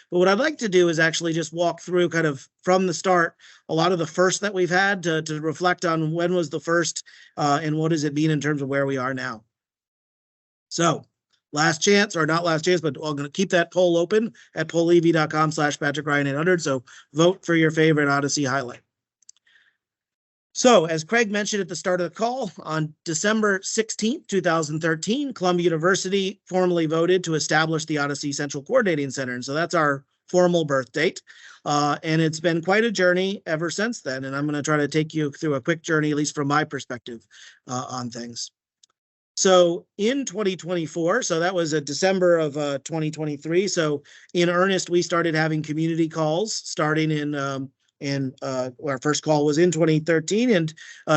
But what I'd like to do is actually just walk through kind of from the start, a lot of the first that we've had to reflect on when was the first and what does it mean in terms of where we are now. So last chance, or not last chance, but I'm going to keep that poll open at pollev.com/PatrickRyan800. So vote for your favorite OHDSI highlight. So, as Craig mentioned at the start of the call, on December 16th, 2013, Columbia University formally voted to establish the OHDSI Central Coordinating Center. And so that's our formal birth date. And it's been quite a journey ever since then. And I'm going to try to take you through a quick journey, at least from my perspective, on things. So in 2024, so that was December of 2023. So in earnest, we started having community calls starting in our first call was in 2013 and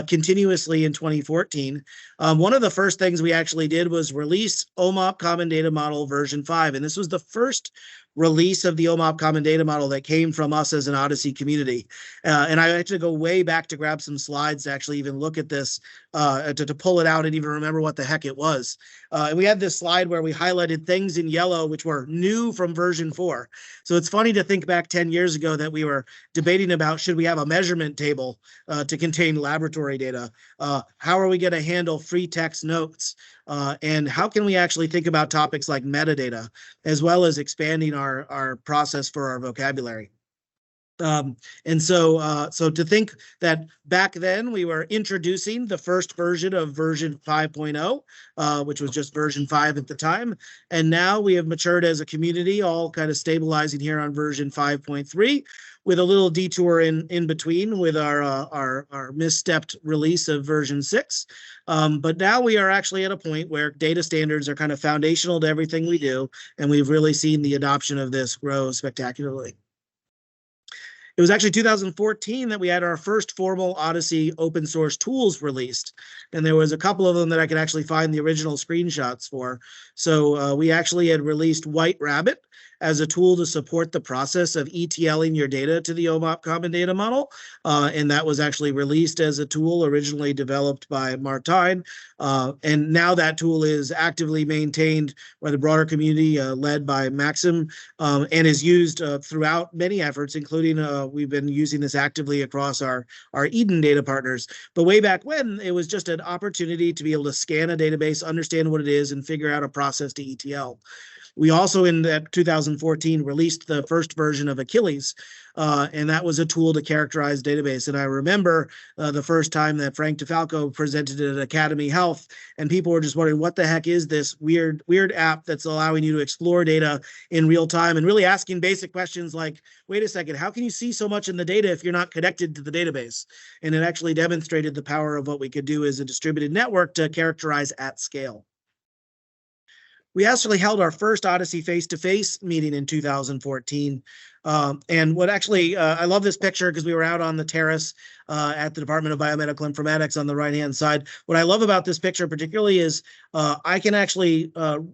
continuously in 2014. One of the first things we actually did was release OMOP Common Data Model version 5. And this was the first release of the OMOP Common Data Model that came from us as an OHDSI community. And I had to go way back to grab some slides to actually even look at this, to pull it out and even remember what the heck it was. And we had this slide where we highlighted things in yellow, which were new from version 4. So it's funny to think back 10 years ago that we were debating about, should we have a measurement table to contain laboratory data? How are we going to handle free text notes? And how can we actually think about topics like metadata, as well as expanding our process for our vocabulary? And so to think that back then we were introducing the first version of version 5.0, which was just version 5 at the time. And now we have matured as a community, all kind of stabilizing here on version 5.3, with a little detour in between with our misstepped release of version 6. But now we are actually at a point where data standards are kind of foundational to everything we do. And we've really seen the adoption of this grow spectacularly. It was actually 2014 that we had our first formal OHDSI open source tools released. And there was a couple of them that I could actually find the original screenshots for. So we actually had released White Rabbit as a tool to support the process of ETLing your data to the OMOP Common Data Model. And that was actually released as a tool originally developed by Martijn. And now that tool is actively maintained by the broader community led by Maxim and is used throughout many efforts, including we've been using this actively across our Eden data partners. But way back when, it was just an opportunity to be able to scan a database, understand what it is, and figure out a process to ETL. We also, in that 2014, released the first version of Achilles, and that was a tool to characterize database. And I remember the first time that Frank DeFalco presented it at Academy Health, and people were just wondering, what the heck is this weird app that's allowing you to explore data in real time, and really asking basic questions like, wait a second, how can you see so much in the data if you're not connected to the database? And it actually demonstrated the power of what we could do as a distributed network to characterize at scale. We actually held our first OHDSI face-to-face meeting in 2014. And what actually, I love this picture because we were out on the terrace at the Department of Biomedical Informatics on the right-hand side. What I love about this picture particularly is I can actually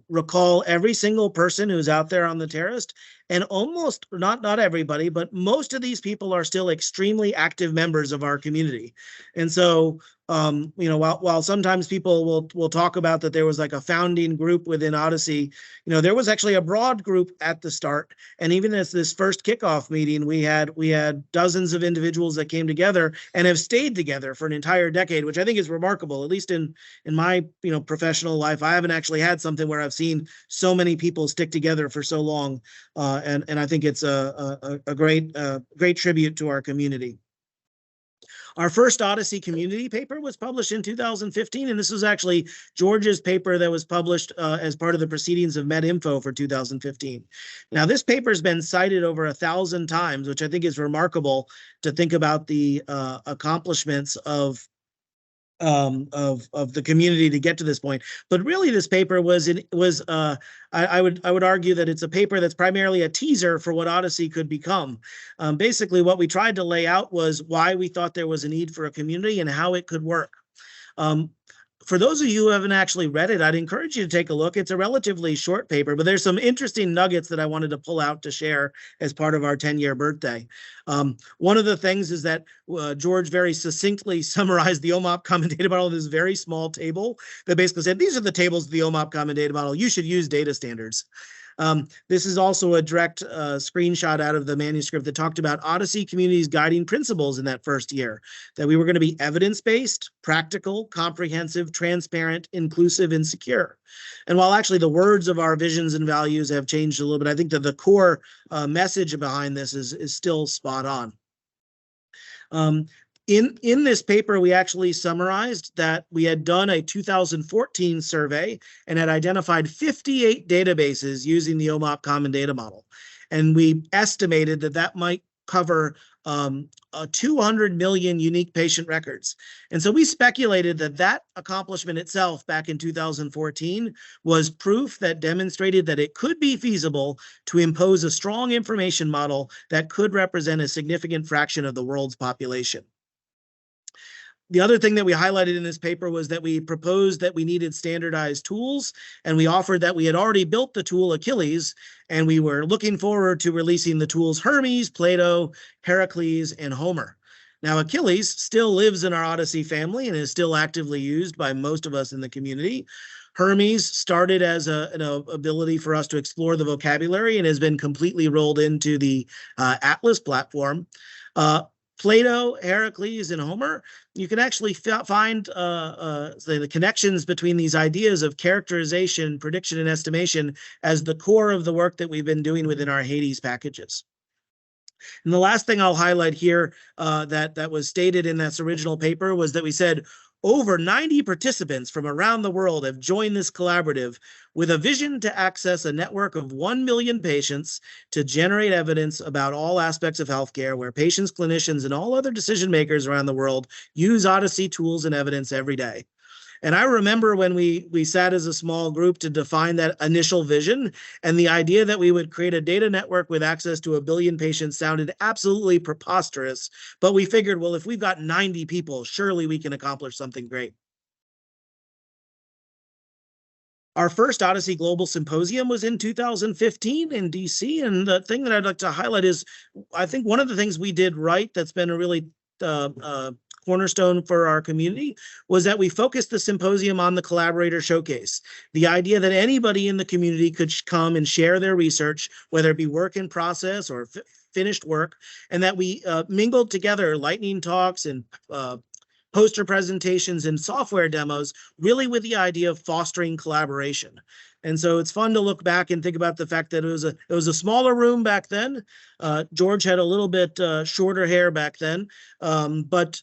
recall every single person who's out there on the terrace, and almost, not everybody, but most of these people are still extremely active members of our community. And so, you know, while sometimes people will talk about that there was like a founding group within OHDSI, you know, there was actually a broad group at the start. And even as this first kickoff meeting, we had dozens of individuals that came together and have stayed together for an entire decade, which I think is remarkable. At least in my professional life, I haven't actually had something where I've seen so many people stick together for so long. And I think it's a great tribute to our community. Our first OHDSI community paper was published in 2015, and this was actually George's paper that was published as part of the proceedings of MedInfo for 2015. Now, this paper has been cited over 1,000 times, which I think is remarkable to think about the accomplishments of the community to get to this point. But really, this paper I would argue that it's a paper that's primarily a teaser for what OHDSI could become. Basically, what we tried to lay out was why we thought there was a need for a community and how it could work. For those of you who haven't actually read it, I'd encourage you to take a look. It's a relatively short paper, but there's some interesting nuggets that I wanted to pull out to share as part of our 10-year birthday. One of the things is that George very succinctly summarized the OMOP Common Data Model in this very small table that basically said, these are the tables of the OMOP Common Data Model. You should use data standards. This is also a direct screenshot out of the manuscript that talked about OHDSI community's guiding principles in that first year, that we were going to be evidence-based, practical, comprehensive, transparent, inclusive, and secure. And while actually the words of our visions and values have changed a little bit, I think that the core message behind this is still spot on. In this paper, we actually summarized that we had done a 2014 survey and had identified 58 databases using the OMOP Common Data Model. And we estimated that that might cover 200 million unique patient records. And so we speculated that that accomplishment itself back in 2014 was proof that demonstrated that it could be feasible to impose a strong information model that could represent a significant fraction of the world's population. The other thing that we highlighted in this paper was that we proposed that we needed standardized tools, and we offered that we had already built the tool Achilles, and we were looking forward to releasing the tools Hermes, Plato, Heracles, and Homer. Now, Achilles still lives in our OHDSI family and is still actively used by most of us in the community. Hermes started as an ability for us to explore the vocabulary and has been completely rolled into the Atlas platform. Plato, Heracles, and Homer, you can actually find the connections between these ideas of characterization, prediction, and estimation as the core of the work that we've been doing within our Hades packages. And the last thing I'll highlight here that was stated in this original paper was that we said, over 90 participants from around the world have joined this collaborative with a vision to access a network of 1 million patients to generate evidence about all aspects of healthcare where patients, clinicians, and all other decision makers around the world use OHDSI tools and evidence every day. And I remember when we sat as a small group to define that initial vision, and the idea that we would create a data network with access to 1 billion patients sounded absolutely preposterous. But we figured, well, if we've got 90 people, surely we can accomplish something great. Our first OHDSI Global Symposium was in 2015 in DC. And the thing that I'd like to highlight is, I think one of the things we did right that's been a really cornerstone for our community was that we focused the symposium on the collaborator showcase. The idea that anybody in the community could come and share their research, whether it be work in process or finished work, and that we mingled together lightning talks and poster presentations and software demos, really with the idea of fostering collaboration. And so it's fun to look back and think about the fact that it was a smaller room back then. George had a little bit shorter hair back then, but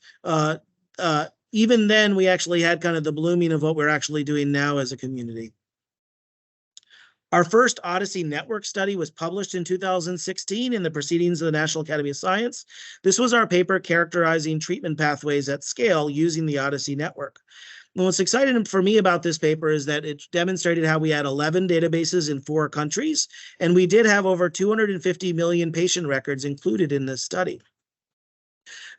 even then we actually had kind of the blooming of what we're actually doing now as a community. Our first OHDSI network study was published in 2016 in the Proceedings of the National Academy of Science. This was our paper characterizing treatment pathways at scale using the OHDSI network. And what's exciting for me about this paper is that it demonstrated how we had 11 databases in 4 countries, and we did have over 250 million patient records included in this study.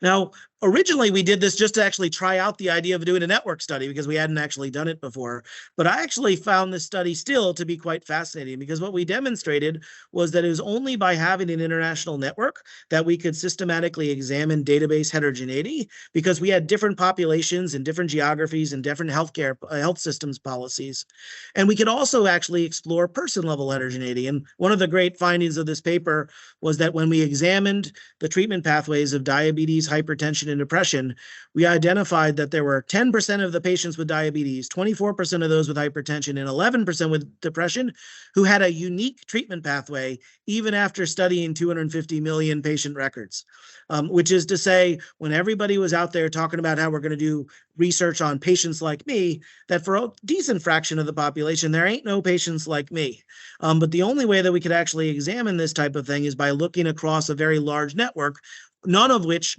Now, originally, we did this just to actually try out the idea of doing a network study because we hadn't actually done it before. But I actually found this study still to be quite fascinating because what we demonstrated was that it was only by having an international network that we could systematically examine database heterogeneity because we had different populations and different geographies and different health systems policies. And we could also actually explore person-level heterogeneity. And one of the great findings of this paper was that when we examined the treatment pathways of diabetes, hypertension, and depression, we identified that there were 10% of the patients with diabetes, 24% of those with hypertension, and 11% with depression who had a unique treatment pathway even after studying 250 million patient records. Which is to say, when everybody was out there talking about how we're going to do research on patients like me, that for a decent fraction of the population, there ain't no patients like me. But the only way that we could actually examine this type of thing is by looking across a very large network, none of which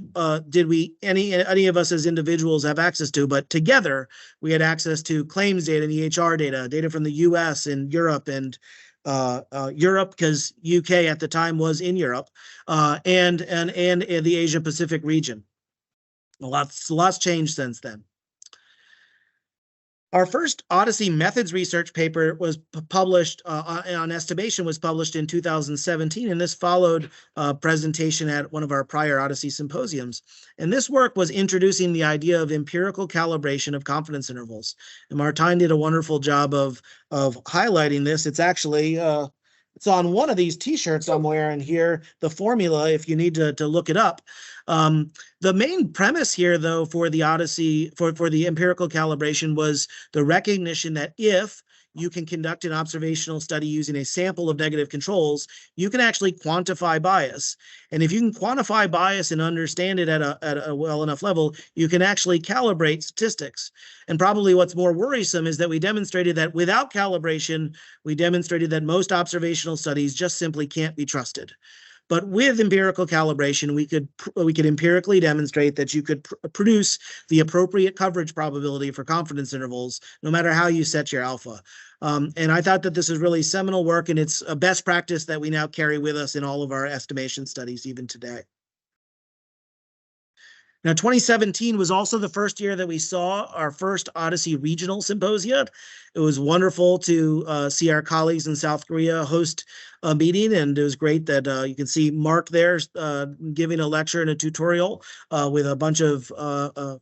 did any of us as individuals have access to, but together we had access to claims data and EHR data from the US and Europe and Europe, because UK at the time was in Europe, and the Asia Pacific region. Lots changed since then. Our first OHDSI methods research paper was published on estimation was published in 2017, and this followed a presentation at one of our prior OHDSI symposiums. And this work was introducing the idea of empirical calibration of confidence intervals. And Martijn did a wonderful job of highlighting this. It's actually It's on one of these t-shirts I'm wearing here, the formula, if you need to look it up. The main premise here, though, for the OHDSI, for the empirical calibration was the recognition that if you can conduct an observational study using a sample of negative controls, you can actually quantify bias. And if you can quantify bias and understand it at a well enough level, you can actually calibrate statistics. And probably what's more worrisome is that we demonstrated that without calibration, we demonstrated that most observational studies just simply can't be trusted. But with empirical calibration, we could empirically demonstrate that you could produce the appropriate coverage probability for confidence intervals, no matter how you set your alpha. And I thought that this is really seminal work, and it's a best practice that we now carry with us in all of our estimation studies even today. Now, 2017 was also the first year that we saw our first OHDSI regional symposia. It was wonderful to see our colleagues in South Korea host a meeting, and it was great that you can see Mark there giving a lecture and a tutorial with a bunch of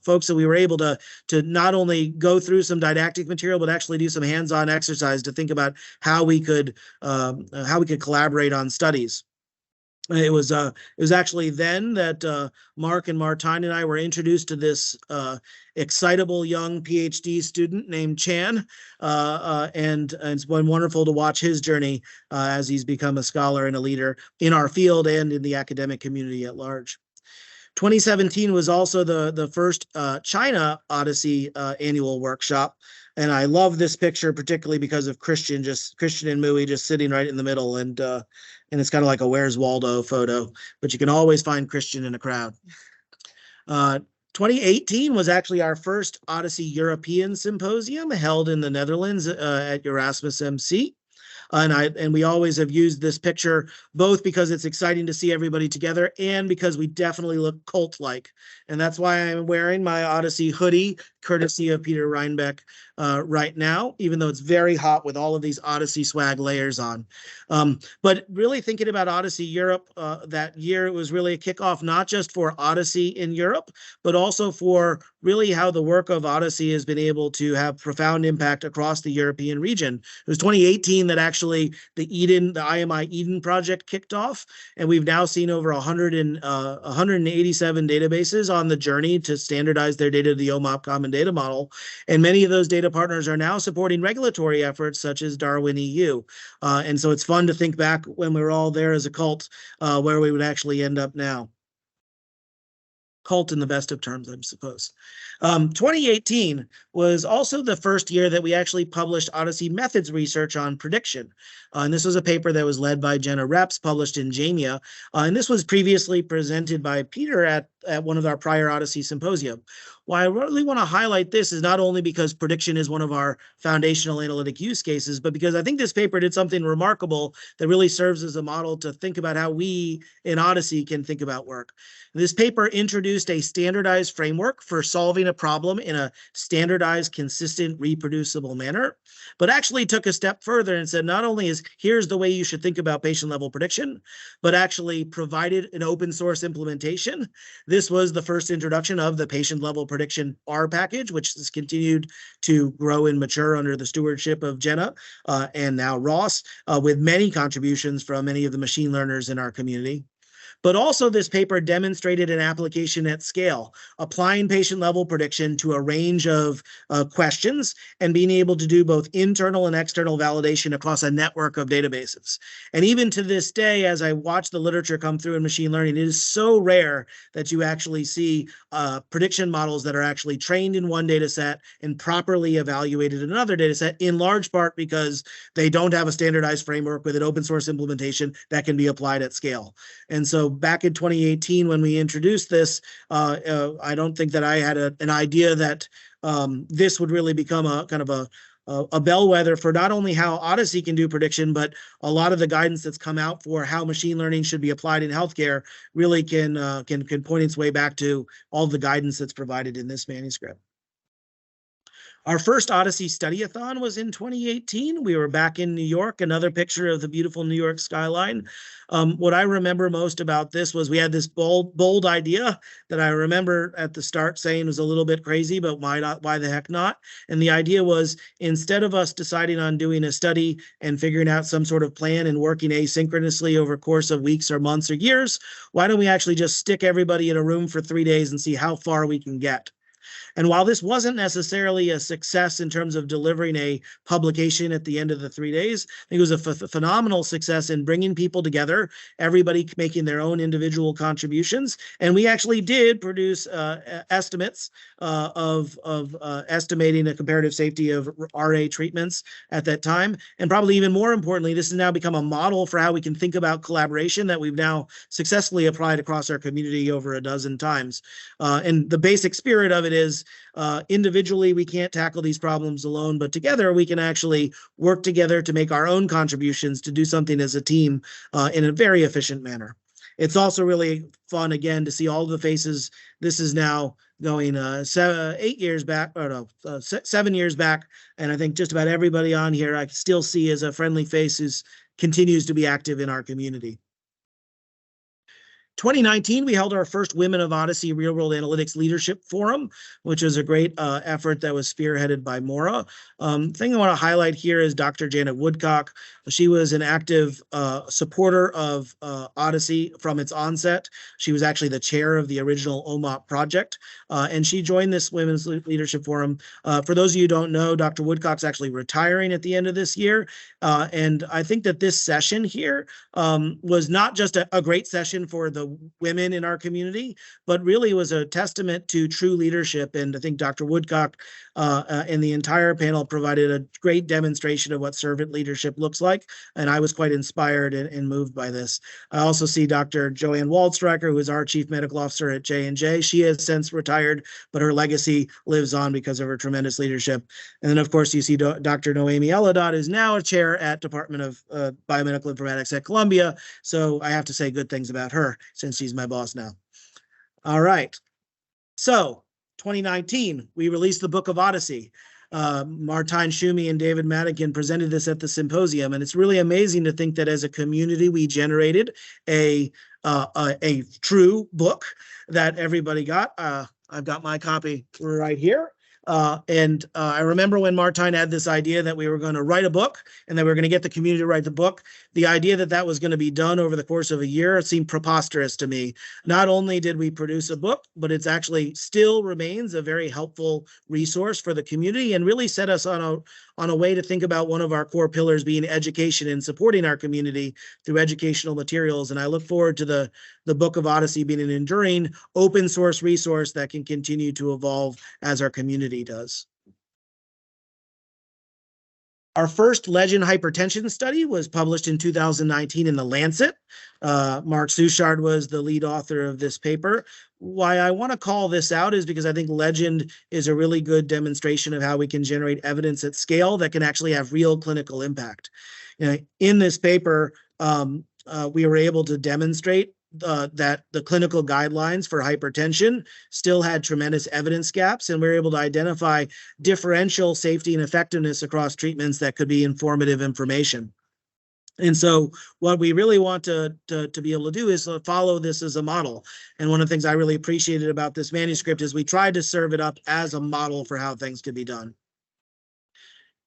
folks that we were able to not only go through some didactic material, but actually do some hands-on exercise to think about how we could collaborate on studies. It was actually then that Mark and Martine and I were introduced to this excitable young PhD student named Chan, and it's been wonderful to watch his journey as he's become a scholar and a leader in our field and in the academic community at large. 2017 was also the first China OHDSI annual workshop. And I love this picture, particularly because of Christian and Mui just sitting right in the middle. And it's kind of like a Where's Waldo photo, but you can always find Christian in a crowd. 2018 was actually our first OHDSI European Symposium held in the Netherlands at Erasmus MC. And we always have used this picture both because it's exciting to see everybody together and because we definitely look cult-like. And that's why I'm wearing my OHDSI hoodie, courtesy of Peter Reinbeck right now, even though it's very hot with all of these OHDSI swag layers on. But really thinking about OHDSI Europe that year, it was really a kickoff not just for OHDSI in Europe, but also for really how the work of OHDSI has been able to have profound impact across the European region. It was 2018 that actually the IMI Eden project kicked off, and we've now seen over 187 databases on the journey to standardize their data to the OMOP Common Data Model. And many of those data partners are now supporting regulatory efforts such as Darwin EU. And so it's fun to think back when we were all there as a cult, where we would actually end up now. Cult in the best of terms, I suppose. 2018 was also the first year that we actually published OHDSI methods research on prediction. And this was a paper that was led by Jenna Reps, published in JAMIA. And this was previously presented by Peter at one of our prior OHDSI symposia. Why I really want to highlight this is not only because prediction is one of our foundational analytic use cases, but because I think this paper did something remarkable that really serves as a model to think about how we in OHDSI can think about work. This paper introduced a standardized framework for solving a problem in a standardized, consistent, reproducible manner, but actually took a step further and said, not only is here's the way you should think about patient level prediction, but actually provided an open source implementation. This was the first introduction of the patient level prediction R package, which has continued to grow and mature under the stewardship of Jenna and now Ross, with many contributions from many of the machine learners in our community. But also this paper demonstrated an application at scale, applying patient-level prediction to a range of questions and being able to do both internal and external validation across a network of databases. And even to this day, as I watch the literature come through in machine learning, it is so rare that you actually see prediction models that are actually trained in one data set and properly evaluated in another data set, in large part because they don't have a standardized framework with an open source implementation that can be applied at scale. And so back in 2018, when we introduced this, I don't think that I had an idea that this would really become a kind of a bellwether for not only how OHDSI can do prediction, but a lot of the guidance that's come out for how machine learning should be applied in healthcare really can point its way back to all the guidance that's provided in this manuscript. Our first Odyssey Study-a-thon was in 2018. We were back in New York, another picture of the beautiful New York skyline. What I remember most about this was we had this bold idea that I remember at the start saying was a little bit crazy, but why not? Why the heck not? And the idea was, instead of us deciding on doing a study and figuring out some sort of plan and working asynchronously over a course of weeks or months or years, why don't we actually just stick everybody in a room for 3 days and see how far we can get? And while this wasn't necessarily a success in terms of delivering a publication at the end of the 3 days, I think it was a phenomenal success in bringing people together, everybody making their own individual contributions. And we actually did produce estimates of estimating the comparative safety of RA treatments at that time. And probably even more importantly, this has now become a model for how we can think about collaboration that we've now successfully applied across our community over a dozen times. And the basic spirit of it is, individually, we can't tackle these problems alone, but together we can actually work together to make our own contributions to do something as a team in a very efficient manner. It's also really fun, again, to see all the faces. This is now going 8 years back, or no, 7 years back, and I think just about everybody on here I still see as a friendly face who continues to be active in our community. 2019, we held our first Women of Odyssey Real World Analytics Leadership Forum, which was a great effort that was spearheaded by Maura. Thing I want to highlight here is Dr. Janet Woodcock. She was an active supporter of Odyssey from its onset. She was actually the chair of the original OMOP project, and she joined this Women's Leadership Forum. For those of you who don't know, Dr. Woodcock's actually retiring at the end of this year, and I think that this session here was not just a great session for the women in our community, but really was a testament to true leadership. And I think Dr. Woodcock and the entire panel provided a great demonstration of what servant leadership looks like. And I was quite inspired and moved by this. I also see Dr. Joanne Waldstreicher, who is our chief medical officer at J&J. She has since retired, but her legacy lives on because of her tremendous leadership. And then, of course, you see Dr. Noemi Eladad, who's now a chair at Department of Biomedical Informatics at Columbia. So I have to say good things about her since she's my boss now. All right. So 2019, we released the Book of Odyssey. Martijn Schumi and David Madigan presented this at the symposium, and it's really amazing to think that as a community, we generated a true book that everybody got. I've got my copy right here. I remember when Martijn had this idea that we were going to write a book and that we were going to get the community to write the book. The idea that that was going to be done over the course of a year seemed preposterous to me. Not only did we produce a book, but it's actually still remains a very helpful resource for the community and really set us on a way to think about one of our core pillars being education and supporting our community through educational materials. And I look forward to the Book of Odyssey being an enduring open source resource that can continue to evolve as our community does. Our first Legend hypertension study was published in 2019 in The Lancet. Mark Suchard was the lead author of this paper. Why I want to call this out is because I think Legend is a really good demonstration of how we can generate evidence at scale that can actually have real clinical impact. In this paper, we were able to demonstrate that the clinical guidelines for hypertension still had tremendous evidence gaps, and we were able to identify differential safety and effectiveness across treatments that could be informative information. And so what we really want to be able to do is follow this as a model. And one of the things I really appreciated about this manuscript is we tried to serve it up as a model for how things could be done.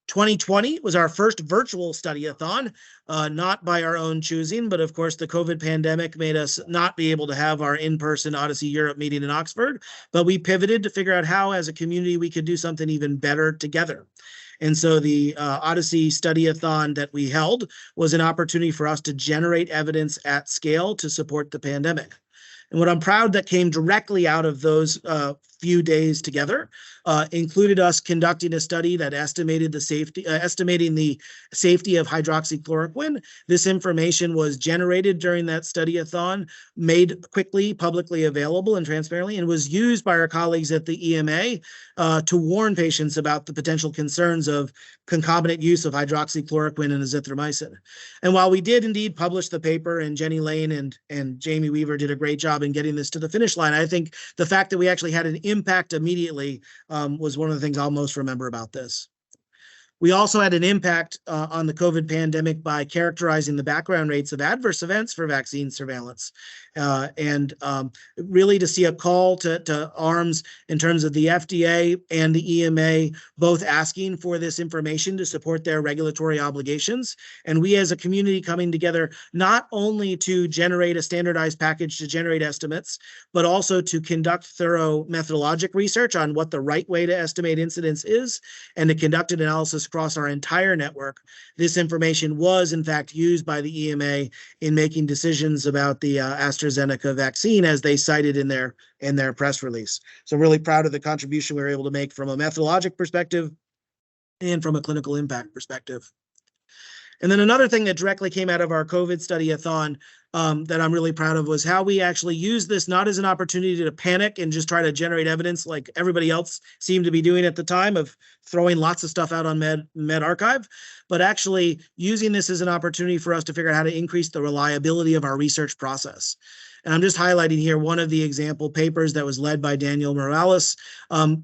2020 was our first virtual study-a-thon, not by our own choosing, but of course the COVID pandemic made us not be able to have our in-person Odyssey Europe meeting in Oxford, but we pivoted to figure out how as a community we could do something even better together. And so the Odyssey Study-a-thon that we held was an opportunity for us to generate evidence at scale to support the pandemic. And what I'm proud that came directly out of those few days together included us conducting a study that estimating the safety of hydroxychloroquine. This information was generated during that study-a-thon, made quickly, publicly available and transparently, and was used by our colleagues at the EMA to warn patients about the potential concerns of concomitant use of hydroxychloroquine and azithromycin. And while we did indeed publish the paper, and Jenny Lane and Jamie Weaver did a great job in getting this to the finish line, I think the fact that we actually had an impact immediately was one of the things I'll most remember about this. We also had an impact on the COVID pandemic by characterizing the background rates of adverse events for vaccine surveillance. And really to see a call to arms in terms of the FDA and the EMA both asking for this information to support their regulatory obligations. And we as a community coming together not only to generate a standardized package to generate estimates, but also to conduct thorough methodologic research on what the right way to estimate incidence is, and to conduct an analysis across our entire network. This information was in fact used by the EMA in making decisions about the AstraZeneca vaccine, as they cited in their press release. So really proud of the contribution we were able to make from a methodologic perspective and from a clinical impact perspective. And then another thing that directly came out of our COVID study-a-thon that I'm really proud of was how we actually used this not as an opportunity to panic and just try to generate evidence like everybody else seemed to be doing at the time of throwing lots of stuff out on medRxiv, but actually using this as an opportunity for us to figure out how to increase the reliability of our research process. And I'm just highlighting here one of the example papers that was led by Daniel Morales,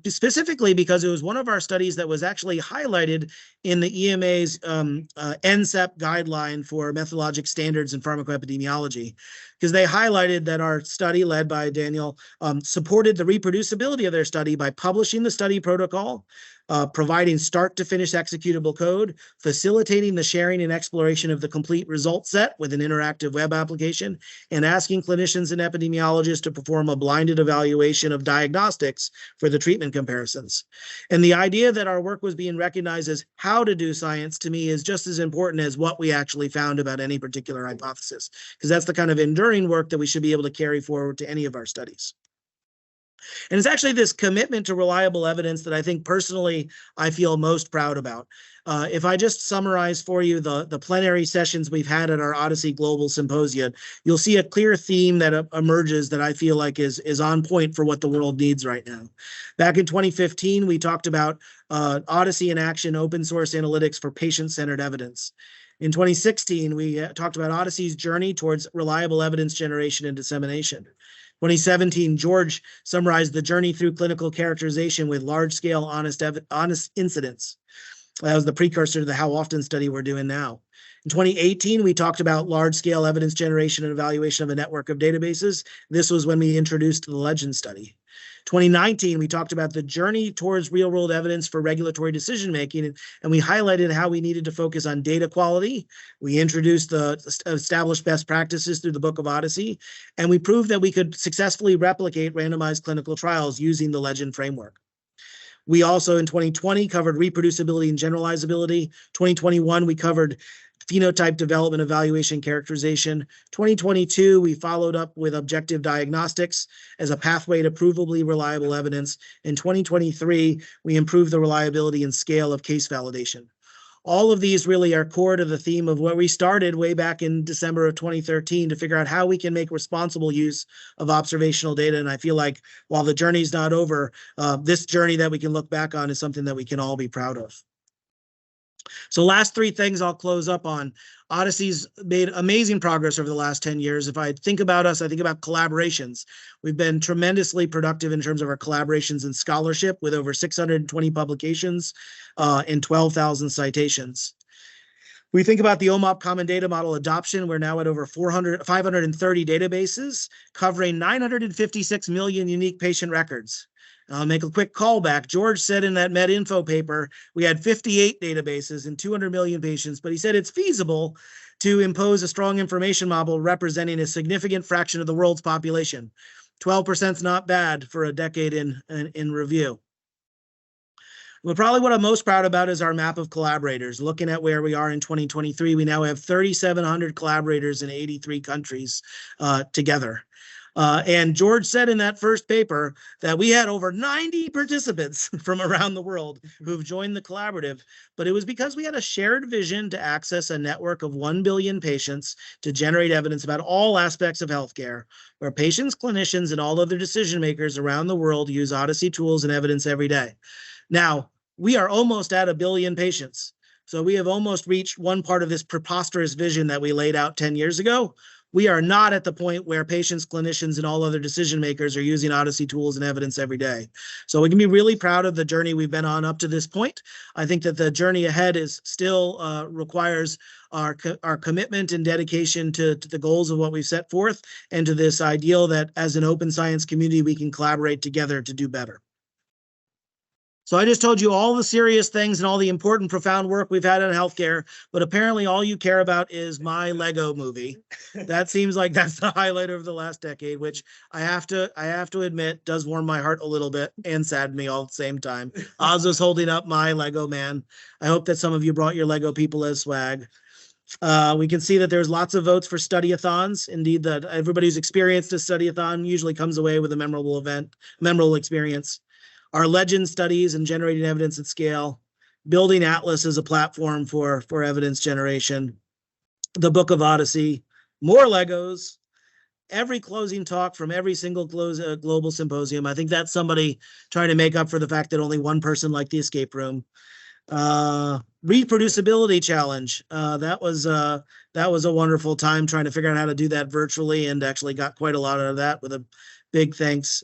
specifically because it was one of our studies that was actually highlighted in the EMA's NCEP guideline for methodologic standards in pharmacoepidemiology, because they highlighted that our study led by Daniel supported the reproducibility of their study by publishing the study protocol, providing start to finish executable code, facilitating the sharing and exploration of the complete result set with an interactive web application, and asking clinicians and epidemiologists to perform a blinded evaluation of diagnostics for the treatment comparisons. And the idea that our work was being recognized as how to do science, to me, is just as important as what we actually found about any particular hypothesis, because that's the kind of enduring work that we should be able to carry forward to any of our studies. And it's actually this commitment to reliable evidence that I think personally I feel most proud about. If I just summarize for you the plenary sessions we've had at our OHDSI Global Symposia, you'll see a clear theme that emerges that I feel like is on point for what the world needs right now. Back in 2015, we talked about OHDSI in action, open source analytics for patient-centered evidence. In 2016, we talked about OHDSI's journey towards reliable evidence generation and dissemination. 2017, George summarized the journey through clinical characterization with large-scale honest incidents. That was the precursor to the how often study we're doing now. In 2018, we talked about large-scale evidence generation and evaluation of a network of databases. This was when we introduced the LEGEND study. 2019, we talked about the journey towards real-world evidence for regulatory decision-making, and we highlighted how we needed to focus on data quality. We introduced the established best practices through the Book of OHDSI, and we proved that we could successfully replicate randomized clinical trials using the LEGEND framework. We also, in 2020, covered reproducibility and generalizability. 2021, we covered phenotype development, evaluation, characterization. 2022, we followed up with objective diagnostics as a pathway to provably reliable evidence. In 2023, we improved the reliability and scale of case validation. All of these really are core to the theme of where we started way back in December of 2013 to figure out how we can make responsible use of observational data. And I feel like while the journey's not over, this journey that we can look back on is something that we can all be proud of. So last three things I'll close up on. OHDSI's made amazing progress over the last 10 years. If I think about us, I think about collaborations. We've been tremendously productive in terms of our collaborations and scholarship with over 620 publications and 12,000 citations. We think about the OMOP Common Data Model adoption. We're now at over 530 databases covering 956 million unique patient records. I'll make a quick callback. George said in that MedInfo paper, we had 58 databases and 200 million patients, but he said it's feasible to impose a strong information model representing a significant fraction of the world's population. 12% is not bad for a decade in review. Well, probably what I'm most proud about is our map of collaborators. Looking at where we are in 2023, we now have 3,700 collaborators in 83 countries together. And George said in that first paper that we had over 90 participants from around the world who've joined the collaborative, but it was because we had a shared vision to access a network of 1 billion patients to generate evidence about all aspects of healthcare, where patients, clinicians, and all other decision makers around the world use OHDSI tools and evidence every day. Now, we are almost at 1 billion patients. So we have almost reached one part of this preposterous vision that we laid out 10 years ago. we are not at the point where patients, clinicians, and all other decision makers are using OHDSI tools and evidence every day. So we can be really proud of the journey we've been on up to this point. I think that the journey ahead is still requires our commitment and dedication to the goals of what we've set forth, and to this ideal that as an open science community, we can collaborate together to do better. So I just told you all the serious things and all the important, profound work we've had in healthcare, but apparently all you care about is my Lego movie. That seems like that's the highlight of the last decade, which I have to admit does warm my heart a little bit and sadden me all at the same time. Oz was holding up my Lego man. I hope that some of you brought your Lego people as swag. We can see that there's lots of votes for study-a-thons. Indeed, that everybody who's experienced a study-a-thon usually comes away with a memorable experience. Our legend studies and generating evidence at scale, building Atlas as a platform for evidence generation, the Book of OHDSI, more Legos, every closing talk from every single global symposium. I think that's somebody trying to make up for the fact that only one person liked the escape room. Reproducibility challenge. That was a wonderful time trying to figure out how to do that virtually, and actually got quite a lot out of that, with a big thanks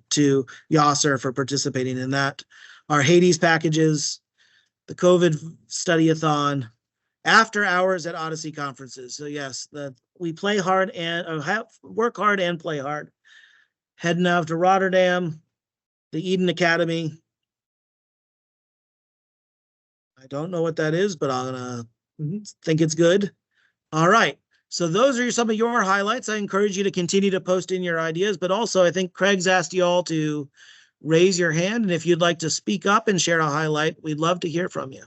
to Yasser for participating in that. Our Hades packages, the COVID study-a-thon, after hours at OHDSI conferences. So yes, we play hard and work hard and play hard. Heading out to Rotterdam, the Eden Academy. I don't know what that is, but I'm gonna think it's good. All right. So those are some of your highlights. I encourage you to continue to post in your ideas, but also I think Craig's asked you all to raise your hand. And if you'd like to speak up and share a highlight, we'd love to hear from you.